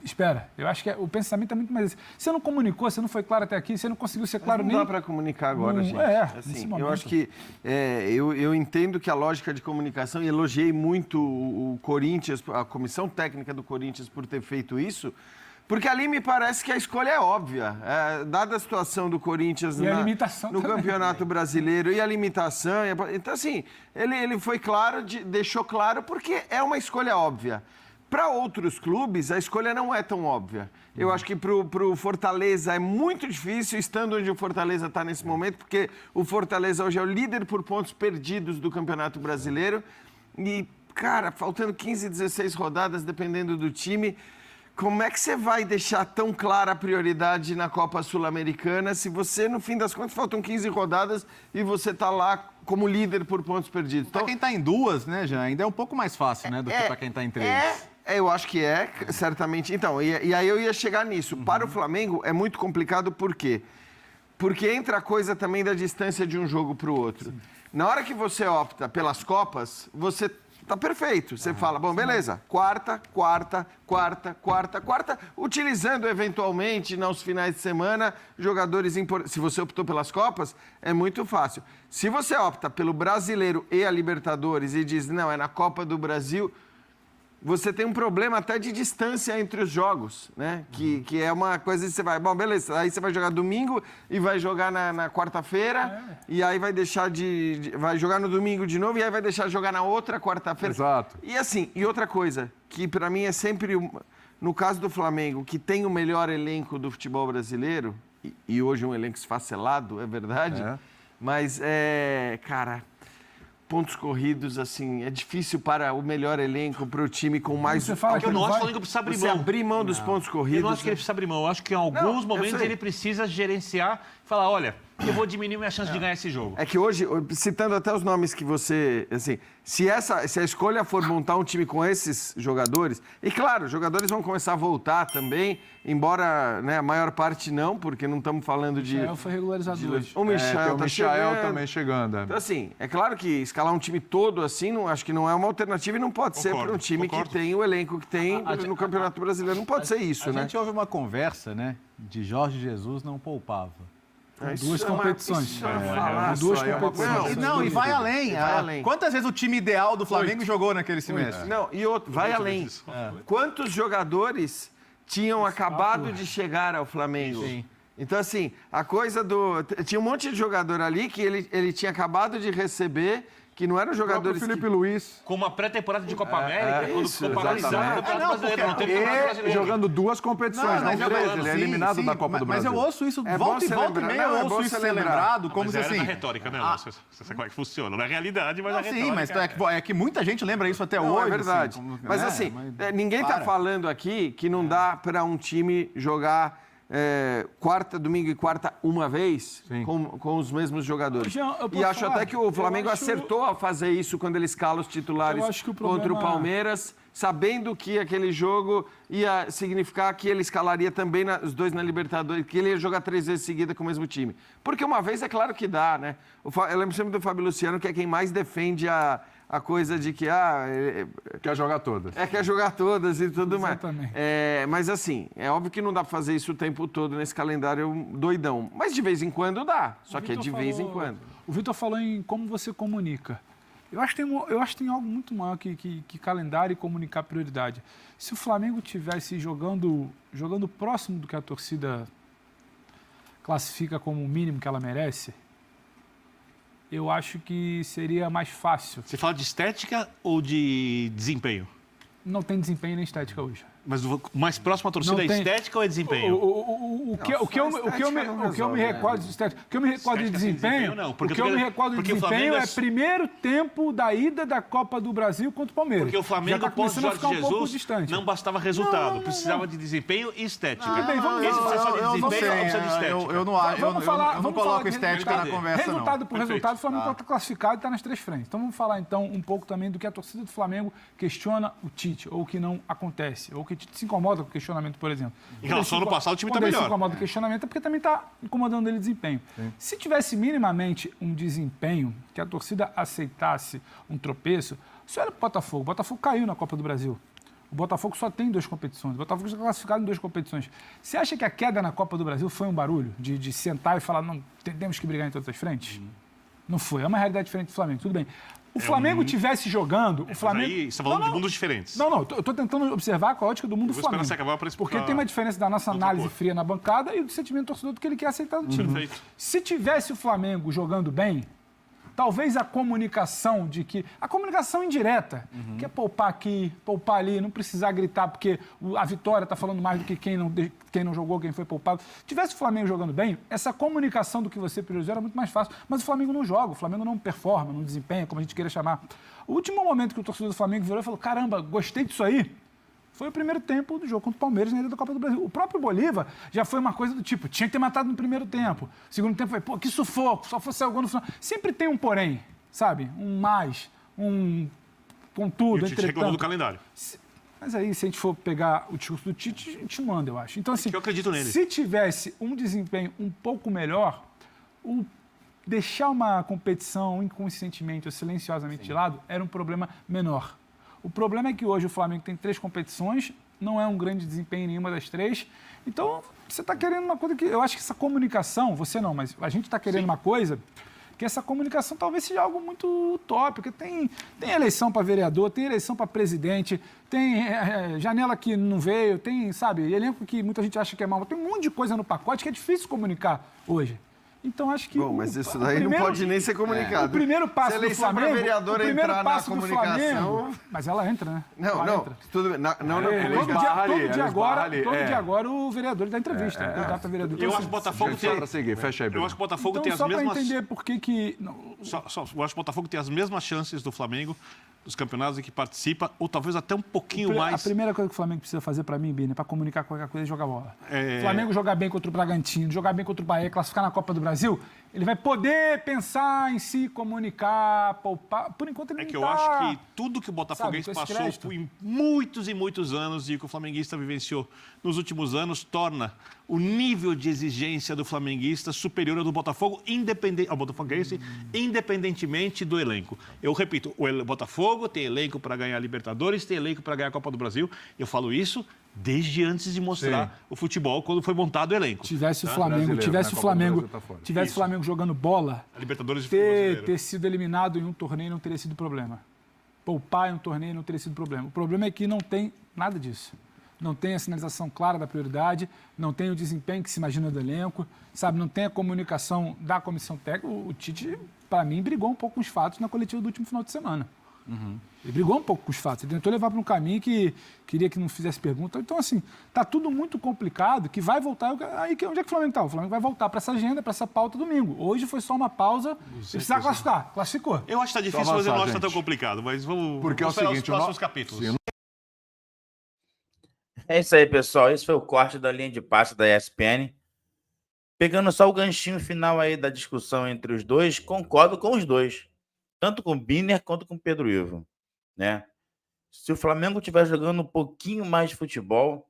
Espera, eu acho que o pensamento é muito mais esse. Você não comunicou, você não foi claro até aqui, você não conseguiu ser claro nem... Não dá para comunicar agora, gente. Assim, eu acho que eu entendo que a lógica de comunicação, e elogiei muito o Corinthians, a comissão técnica do Corinthians por ter feito isso, porque ali me parece que a escolha é óbvia. Dada a situação do Corinthians no Campeonato Brasileiro e a limitação. Então, assim, ele foi claro, deixou claro, porque é uma escolha óbvia. Para outros clubes, a escolha não é tão óbvia. Eu acho que para o Fortaleza é muito difícil, estando onde o Fortaleza está nesse momento, porque o Fortaleza hoje é o líder por pontos perdidos do Campeonato Brasileiro. E, cara, faltando 15, 16 rodadas, dependendo do time, como é que você vai deixar tão clara a prioridade na Copa Sul-Americana se você, no fim das contas, faltam 15 rodadas e você está lá como líder por pontos perdidos? Para quem está em 2, né, Jean, ainda é um pouco mais fácil, né, do que para quem está em 3. Eu acho que certamente. Então, e aí eu ia chegar nisso. Para o Flamengo é muito complicado, por quê? Porque entra a coisa também da distância de um jogo para o outro. Sim. Na hora que você opta pelas Copas, você tá perfeito. Você fala, bom, beleza, quarta, utilizando eventualmente nos finais de semana jogadores importantes. Se você optou pelas Copas, é muito fácil. Se você opta pelo Brasileiro e a Libertadores e diz, não, é na Copa do Brasil, você tem um problema até de distância entre os jogos, né? Que é uma coisa que você vai... Bom, beleza, aí você vai jogar domingo e vai jogar na quarta-feira e aí vai deixar vai jogar no domingo de novo e aí vai deixar de jogar na outra quarta-feira. Exato. E assim, e outra coisa, que para mim é sempre... No caso do Flamengo, que tem o melhor elenco do futebol brasileiro, e hoje um elenco esfacelado, é verdade, mas, cara... Pontos corridos, assim, é difícil para o melhor elenco, para o time com mais... Você fala que eu não acho que o Flamengo precisa abrir mão. Você abrir mão dos pontos corridos. Eu não acho que ele precisa abrir mão. Eu acho que em alguns momentos ele precisa gerenciar e falar, olha, eu vou diminuir minha chance de ganhar esse jogo. É que hoje, citando até os nomes que você... Assim, se a escolha for montar um time com esses jogadores... E claro, os jogadores vão começar a voltar também, embora, né, a maior parte não, porque não estamos falando de... O Michael foi regularizado hoje. O Michael também chegando. Então, assim, é claro que escalar um time todo assim, acho que não é uma alternativa e não pode ser para um time que tem o elenco que tem no Campeonato Brasileiro. Não pode ser isso, né? A gente ouve uma conversa, né, de Jorge Jesus não poupava. Duas competições. Duas competições. Não, e vai além. Quantas vezes o time ideal do Flamengo jogou naquele semestre? Não, e outro, vai além. Quantos jogadores tinham acabado de chegar ao Flamengo? Sim. Então, assim, a coisa do... Tinha um monte de jogador ali que ele tinha acabado de receber, que não eram jogadores... O Felipe Luiz. Com uma pré-temporada de Copa América, quando ficou paralisado no Campeonato Brasileiro. Não teve Campeonato Brasileiro. Jogando 2 competições, não 3. Ele é eliminado da Copa do Brasil. Mas eu ouço isso, volta e meia eu ouço isso ser lembrado, como se assim... Mas é retórica, né? Você sabe como é que funciona. Não é realidade, mas é retórica. Sim, mas é que muita gente lembra isso até hoje. É verdade. Mas assim, ninguém está falando aqui que não dá para um time jogar... domingo e quarta uma vez com os mesmos jogadores. E acho até que o Flamengo acertou a fazer isso quando ele escala os titulares contra o Palmeiras, sabendo que aquele jogo ia significar que ele escalaria também os dois na Libertadores, que ele ia jogar 3 vezes seguida com o mesmo time. Porque uma vez é claro que dá, né? Eu lembro sempre do Fábio Luciano, que é quem mais defende a coisa de que... quer jogar todas. Quer jogar todas e tudo mais. Exatamente. Mas assim, é óbvio que não dá pra fazer isso o tempo todo nesse calendário doidão. Mas de vez em quando dá. Só que é de vez em quando. O Vitor falou em como você comunica. Eu acho que tem algo muito maior que calendário e comunicar prioridade. Se o Flamengo tivesse jogando próximo do que a torcida classifica como o mínimo que ela merece... eu acho que seria mais fácil. Você fala de estética ou de desempenho? Não tem desempenho nem estética hoje. Mas o mais próximo à torcida Não é tem- estética ou é desempenho? O que eu me recordo de estética, o que eu me recordo de Estética sem desempenho, desempenho, não, o porque que eu me porque- recordo de porque o desempenho Flamengo é primeiro tempo da ida da Copa do Brasil contra o Palmeiras. Porque o Já Flamengo, tá pós começando a Jorge ficar um pouco Jesus, distante. não bastava resultado, Não. precisava de desempenho e estética. Tudo bem, vamos- Esse precisa só de eu não desempenho sei, ou precisa de estética? eu não acho, eu Vamos falar não de coloco estética na resultado. conversa, Resultado não. por resultado, o Flamengo está classificado e está nas 3 frentes. Então vamos falar então um pouco também do que a torcida do Flamengo questiona o Tite, ou o que não acontece, ou o que o Tite se incomoda com o questionamento, por exemplo. Em relação ao ano passado, o time está Quando ele se melhor. incomoda com o questionamento é porque também está incomodando ele o desempenho. Se tivesse minimamente um desempenho que a torcida aceitasse um tropeço, isso era o Botafogo. O Botafogo caiu na Copa do Brasil. O Botafogo só tem 2 competições. O Botafogo está classificado em 2 competições. Você acha que a queda na Copa do Brasil foi um barulho? De sentar e falar, não, temos que brigar em todas as frentes? Não foi. É uma realidade diferente do Flamengo. Tudo bem. O Flamengo tivesse jogando... O Flamengo... Aí você está falando de mundos diferentes. Não, eu tô tentando observar com a ótica do mundo do vou esperar Flamengo. você acabar pra explicar Porque tem uma diferença da nossa outra análise cor. fria na bancada e do sentimento do torcedor do que ele quer aceitar do time. Perfeito. Se tivesse o Flamengo jogando bem, talvez a comunicação a comunicação indireta, que é poupar aqui, poupar ali, não precisar gritar porque a vitória está falando mais do que quem não jogou, quem foi poupado. Tivesse o Flamengo jogando bem, essa comunicação do que você priorizou era muito mais fácil. Mas o Flamengo não joga, o Flamengo não performa, não desempenha, como a gente queira chamar. O último momento que o torcedor do Flamengo virou e falou, caramba, gostei disso aí, foi o primeiro tempo do jogo contra o Palmeiras na ida da Copa do Brasil. O próprio Bolívar já foi uma coisa do tipo, tinha que ter matado no primeiro tempo. Segundo tempo foi, pô, que sufoco, só fosse algo no final. Sempre tem um porém, sabe? Um mais, um contudo, E o Tite reclamou do calendário. Mas aí, se a gente for pegar o discurso do Tite, a gente manda, eu acho. Então, assim, que eu acredito nele. se tivesse um desempenho um pouco melhor, deixar uma competição inconscientemente ou silenciosamente de lado era um problema menor. O problema é que hoje o Flamengo tem 3 competições, não é um grande desempenho em nenhuma das 3. Então, você está querendo uma coisa que... Eu acho que essa comunicação, você não, mas a gente está querendo uma coisa que essa comunicação talvez seja algo muito utópico. Tem eleição para vereador, tem eleição para presidente, tem janela que não veio, tem, sabe, elenco que muita gente acha que é mal. Tem um monte de coisa no pacote que é difícil comunicar hoje. Então, acho que... Bom, mas isso daí não pode nem ser comunicado. O primeiro passo Se a do eleição para Flamengo... vereador o primeiro entrar na passo do comunicação... Flamengo... Mas ela entra, né? Não, Ela não, entra. tudo bem. Não, Todo dia agora o vereador dá entrevista. O candidato a vereador. Eu acho que o Botafogo tem... Para seguir, fecha aí, Eu Bruno. acho que o Botafogo tem Então, as só para mesmas... entender por que... Não, Eu acho que o Botafogo tem as mesmas chances do Flamengo, dos campeonatos em que participa, ou talvez até um pouquinho A mais. primeira coisa que o Flamengo precisa fazer para mim, Bini, para comunicar qualquer coisa é jogar bola. É. O Flamengo jogar bem contra o Bragantino, jogar bem contra o Bahia, classificar na Copa do Brasil, ele vai poder pensar em si, comunicar, poupar. Por enquanto ele É não que eu tá... acho que tudo que o Botafoguense Sabe, com esse passou crédito. em muitos e muitos anos e que o flamenguista vivenciou nos últimos anos torna o nível de exigência do flamenguista superior ao do Botafogo, ao botafoguense, independentemente do elenco. Eu repito, o Botafogo tem elenco para ganhar a Libertadores, tem elenco para ganhar a Copa do Brasil. Eu falo isso desde antes de mostrar o futebol, quando foi montado o elenco. Tivesse o Tá? Flamengo, Brasileiro, tivesse né? o Copa do Flamengo, Brasil tá fora. tivesse o Flamengo jogando bola, A Libertadores de futebol brasileiro. ter sido eliminado em um torneio não teria sido problema. Poupar em um torneio não teria sido problema. O problema é que não tem nada disso. Não tem a sinalização clara da prioridade, não tem o desempenho que se imagina do elenco, sabe? Não tem a comunicação da comissão técnica. O Tite, para mim, brigou um pouco com os fatos na coletiva do último final de semana. Ele brigou um pouco com os fatos. Ele tentou levar para um caminho que queria que não fizesse pergunta. Então, assim, tá tudo muito complicado, que vai voltar... Aí, onde é que o Flamengo está? O Flamengo vai voltar para essa agenda, para essa pauta domingo. Hoje foi só uma pausa. Precisava classificar. Classificou. Eu acho que está difícil, Só mas eu não avançar, acho que tá tão gente. complicado. Mas vamos, Porque é o esperar seguinte, os próximos capítulos. Sim, É isso aí, pessoal. Esse foi o corte da linha de passe da ESPN. Pegando só o ganchinho final aí da discussão entre os dois, concordo com os dois. Tanto com o Biner quanto com o Pedro Ivo, né? Se o Flamengo estiver jogando um pouquinho mais de futebol,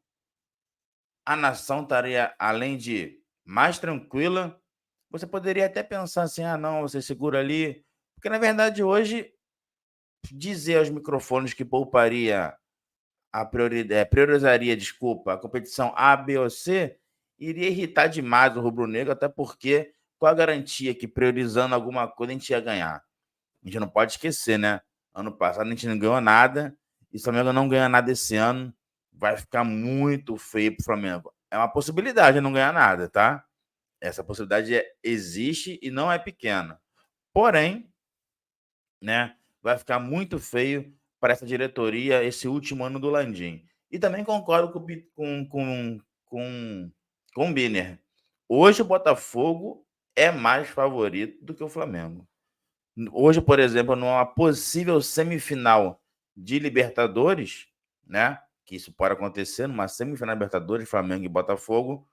a nação estaria, além de mais tranquila, você poderia até pensar assim, não, você segura ali. Porque, na verdade, hoje, dizer aos microfones que pouparia priorizaria, a competição A, B ou C, iria irritar demais o rubro-negro, até porque qual a garantia que priorizando alguma coisa a gente ia ganhar? A gente não pode esquecer, né? Ano passado a gente não ganhou nada, e se o Flamengo não ganha nada esse ano, vai ficar muito feio pro Flamengo. É uma possibilidade de não ganhar nada, tá? Essa possibilidade existe e não é pequena. Porém, né, vai ficar muito feio para essa diretoria esse último ano do Landim. E também concordo com o Biner. Hoje o Botafogo é mais favorito do que o Flamengo. Hoje, por exemplo, numa possível semifinal de Libertadores, né? Que isso pode acontecer numa semifinal de Libertadores, Flamengo e Botafogo.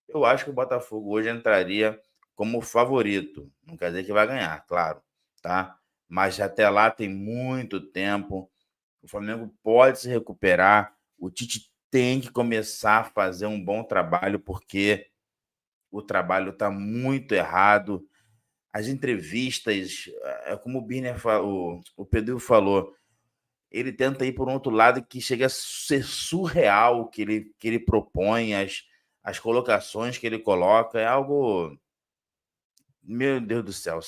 Eu acho que o Botafogo hoje entraria como favorito. Não quer dizer que vai ganhar, claro, tá? Mas até lá tem muito tempo. O Flamengo pode se recuperar. O Tite tem que começar a fazer um bom trabalho, porque o trabalho está muito errado. As entrevistas, como o Birner falou, o Pedro falou, ele tenta ir por um outro lado que chega a ser surreal o que ele propõe, as colocações que ele coloca, é algo, meu Deus do céu,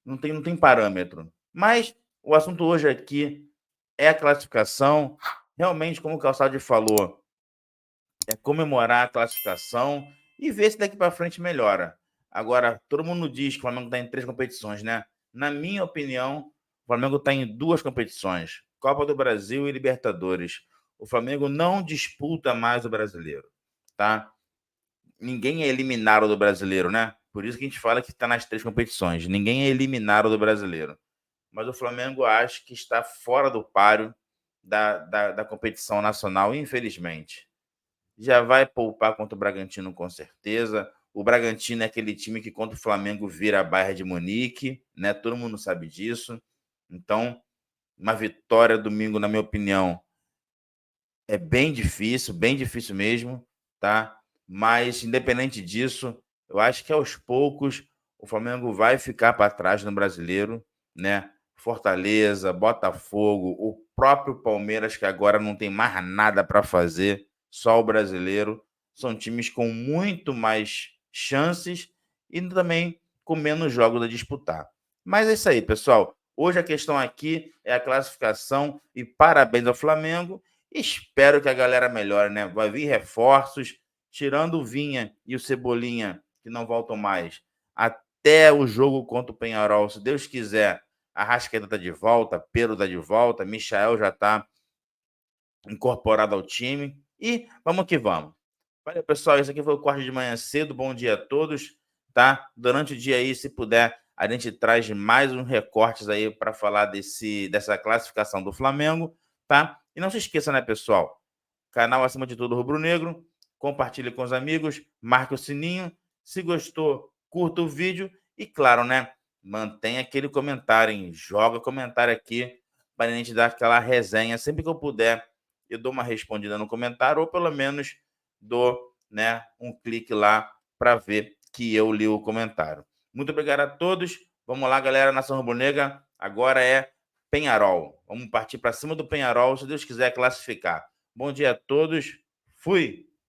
não tem parâmetro. Mas o assunto hoje aqui é a classificação. Realmente, como o Calçade falou, é comemorar a classificação e ver se daqui para frente melhora. Agora, todo mundo diz que o Flamengo está em 3 competições, né? Na minha opinião, o Flamengo está em 2 competições, Copa do Brasil e Libertadores. O Flamengo não disputa mais o Brasileiro, tá? Ninguém é eliminado do Brasileiro, né? Por isso que a gente fala que está nas 3 competições. Ninguém é eliminado do Brasileiro. Mas o Flamengo acho que está fora do páreo da competição nacional, infelizmente. Já vai poupar contra o Bragantino, com certeza. O Bragantino é aquele time que contra o Flamengo vira a Bayern de Munique, né? Todo mundo sabe disso. Então, uma vitória domingo, na minha opinião, é bem difícil mesmo, tá? Mas, independente disso, eu acho que aos poucos o Flamengo vai ficar para trás no Brasileiro, né? Fortaleza, Botafogo, o próprio Palmeiras, que agora não tem mais nada para fazer, só o Brasileiro, são times com muito mais chances e também com menos jogos a disputar. Mas é isso aí, pessoal. Hoje a questão aqui é a classificação e parabéns ao Flamengo. Espero que a galera melhore, né? Vai vir reforços, tirando o Vinha e o Cebolinha, que não voltam mais, até o jogo contra o Peñarol, se Deus quiser. Arrascaeta está de volta, Pedro está de volta, Michael já está incorporado ao time. E vamos que vamos. Valeu, pessoal. Esse aqui foi o Corte de Manhã Cedo. Bom dia a todos, tá? Durante o dia aí, se puder, a gente traz mais uns recortes aí para falar dessa classificação do Flamengo, tá? E não se esqueça, né, pessoal? Canal acima de tudo rubro-negro. Compartilhe com os amigos, marque o sininho. Se gostou, curta o vídeo e, claro, né? Mantenha aquele comentário, hein? Joga comentário aqui para a gente dar aquela resenha. Sempre que eu puder, eu dou uma respondida no comentário ou pelo menos dou, né, um clique lá para ver que eu li o comentário. Muito obrigado a todos. Vamos lá, galera. Nação Rubro-Negra, agora é Peñarol. Vamos partir para cima do Peñarol, se Deus quiser classificar. Bom dia a todos. Fui!